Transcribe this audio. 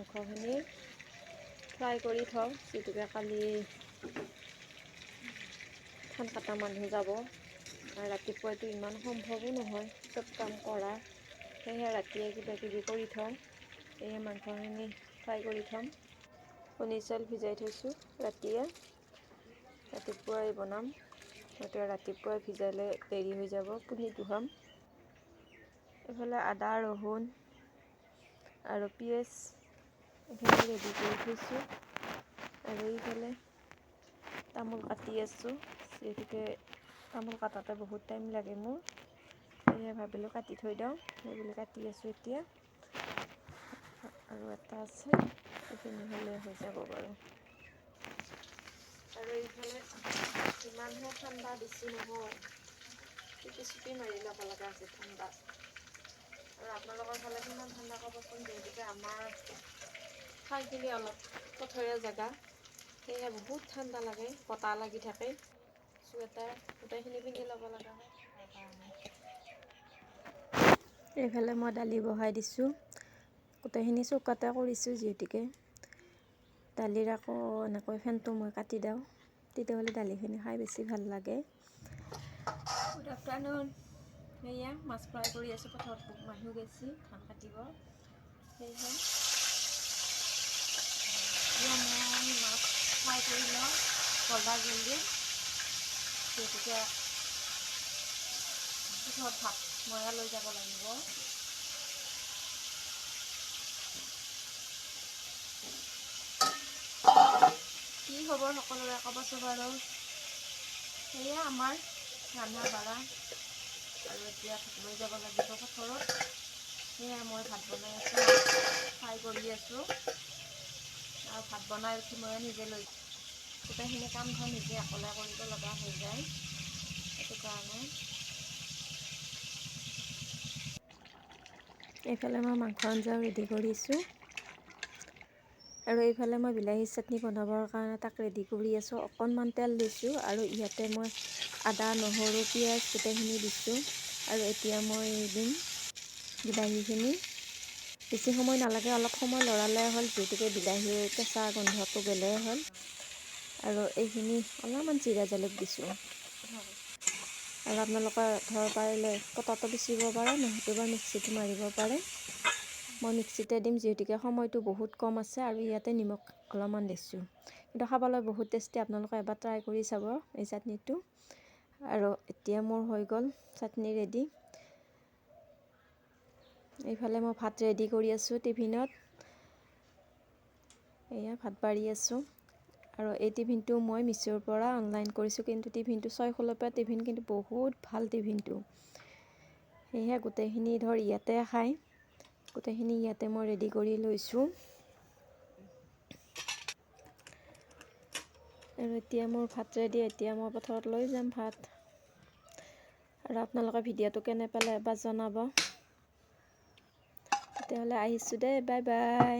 মাংসখিনি ফ্ৰাই কৰি থওঁ, যিহেতুকে কালি ধান কটা মানুহ যাব আৰু ৰাতিপুৱাইতো ইমান সম্ভৱো নহয় চব কাম কৰা, সেয়েহে ৰাতিয়ে কিবা কিবি কৰি থওঁ। সেয়ে মাংসখিনি ফ্ৰাই কৰি থ'ম। কণী চাউল ভিজাই থৈছোঁ ৰাতিয়ে, ৰাতিপুৱাই বনাম। হয়তো ৰাতিপুৱাই ভিজালে দেৰি হৈ যাব, পুনিটো খাম। এইফালে আদা ৰহুন আৰু পিঁয়াজ এইখিনি ৰেডি কৰি থৈছোঁ, আৰু এইফালে তামোল কাটি আছোঁ, যিহেতুকে তামোল কাটাতে বহুত টাইম লাগে মোৰ, সেয়ে ভাবিলোঁ কাটি থৈ দিওঁ, সেইবুলি কাটি আছোঁ এতিয়া। আৰু এটা আছে, এইখিনি হ'লে হৈ যাব বাৰু। আৰু এইফালে ইমানহে ঠাণ্ডা দিছে নহয়, চুপি চুপি মাৰি ল'ব লগা আছে ঠাণ্ডাত। আৰু আপোনালোকৰ ফালে কিমান ঠাণ্ডা ক'বচোন, যিহেতুকে আমাৰ ঠাইখিনি অলপ পথৰীয়া জেগা, সেয়েহে বহুত ঠাণ্ডা লাগে, বতাহ লাগি থাকে, চুৱেটাৰ গোটেইখিনি পিন্ধি ল'ব লগা হয়। এইফালে মই দালি বহাই দিছোঁ, গোটেইখিনি চৌকাতে কৰিছোঁ, যিহেতুকে দালিৰ আকৌ এনেকৈ ফেনটো মই কাটি দিওঁ, তেতিয়াহ'লে দালিখিনি খাই বেছি ভাল লাগে। Good afternoon. সেয়া মাছ ফ্ৰাই কৰি আছোঁ, পথাৰত মানুহ গৈছে ধান কাটিব, সেয়েহে মই মাছ ফ্ৰাই কৰি লওঁ জলদি, যিহেতুকে পথাৰত ভাত ময়ে লৈ যাব লাগিব। কি খবৰ সকলোৰে ক'বচোন বাৰু। সেয়ে আমাৰ ৰন্ধা বঢ়া, আৰু এতিয়া ভাত লৈ যাব লাগিব পথাৰত, সেয়ে মই ভাত বনাই আছোঁ, ফ্ৰাই কৰি আছোঁ, আৰু ভাত বনাই উঠি মই নিজে লৈ গোটেইখিনি কাম ধৰ নিজে অকলে কৰিব লগা হৈ যায়, সেইটো কাৰণে। এইফালে মই মাংস আঞ্জাও ৰেডি কৰিছোঁ, আৰু এইফালে মই বিলাহী চাটনি বনাবৰ কাৰণে তাক ৰেডি কৰি আছোঁ। অকণমান তেল দিছোঁ, আৰু ইয়াতে মই আদা নহৰু পিঁয়াজ গোটেইখিনি দিছোঁ, আৰু এতিয়া মই দিম বিলাহীখিনি। বেছি সময় নালাগে, অলপ সময় লৰালে হ'ল, যিহেতুকে বিলাহীৰ কেঁচা গোন্ধটো গ'লেই হ'ল। আৰু এইখিনি অলপমান জিৰা জালুক দিছোঁ, আৰু আপোনালোকে ধৰ পাৰিলে পটাটো পিচিব পাৰে, নহয়তো মিক্সিটো মাৰিব পাৰে। মই মিক্সিতে দিম, যিহেতুকে সময়টো বহুত কম আছে, আৰু ইয়াতে নিমখ অলপমান দিছোঁ, কিন্তু খাবলৈ বহুত টেষ্টি। আপোনালোকে এবাৰ ট্ৰাই কৰি চাব এই চাটনিটো। আৰু এতিয়া মোৰ হৈ গ'ল চাটনি ৰেডি। এইফালে মই ভাত ৰেডি কৰি আছোঁ টিফিনত, এয়া ভাত বাঢ়ি আছোঁ। আৰু এই টিফিনটো মই মিছ'ৰ পৰা অনলাইন কৰিছোঁ, কিন্তু টিফিনটো 6 টিফিন, কিন্তু বহুত ভাল টিফিনটো। সেয়েহে গোটেইখিনি ধৰ ইয়াতে খায়, গোটেইখিনি ইয়াতে মই ৰেডি কৰি লৈছোঁ। আৰু এতিয়া মোৰ ভাত ৰেডি, এতিয়া মই পথাৰত লৈ যাম ভাত। আৰু আপোনালোকে ভিডিঅ'টো কেনে পালে এবাৰ জনাব। তেতিয়াহ'লে আহিছোঁ দেই, বাই বাই।